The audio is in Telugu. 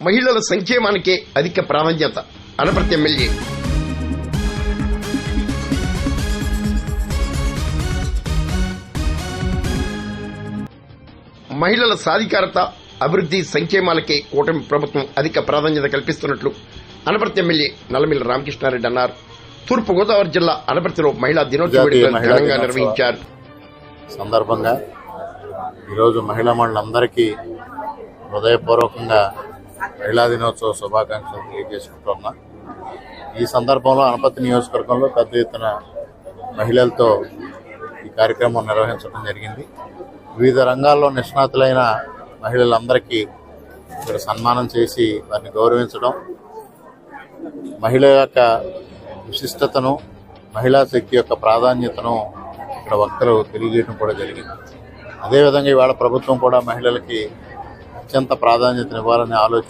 మహిళల సంక్షేమానికే అధిక ప్రాధాన్యత. అనపర్తి ఎమ్మెల్యే. మహిళల సాధికారత, అభివృద్ధి, సంక్షేమాలకే కూటమి ప్రభుత్వం అధిక ప్రాధాన్యత కల్పిస్తున్నట్లు అనపర్తి ఎమ్మెల్యే నల్లమిల్లి రామకృష్ణారెడ్డి అన్నారు. తూర్పుగోదావరి జిల్లా అనపర్తిలో మహిళా దినోత్సవ వేడుకలు ఘనంగా నిర్వహించారు. సందర్భంగా ఈరోజు మహిళా మండలందరికీ హృదయపూర్వకంగా మహిళా దినోత్సవ శుభాకాంక్షలు తెలియజేసుకుంటున్నా. ఈ సందర్భంలో అనపర్తి నియోజకవర్గంలో పెద్ద ఎత్తున మహిళలతో ఈ కార్యక్రమం నిర్వహించడం జరిగింది. వివిధ రంగాల్లో నిష్ణాతులైన మహిళలందరికీ ఇక్కడ సన్మానం చేసి వారిని గౌరవించడం, మహిళ యొక్క విశిష్టతను, మహిళా శక్తి యొక్క ప్రాధాన్యతను ఇక్కడ వక్తలు తెలియజేయడం కూడా జరిగింది. అదేవిధంగా ఇవాళ ప్రభుత్వం కూడా మహిళలకి అత్యంత ప్రాధాన్యతనివ్వాలనే ఆలోచన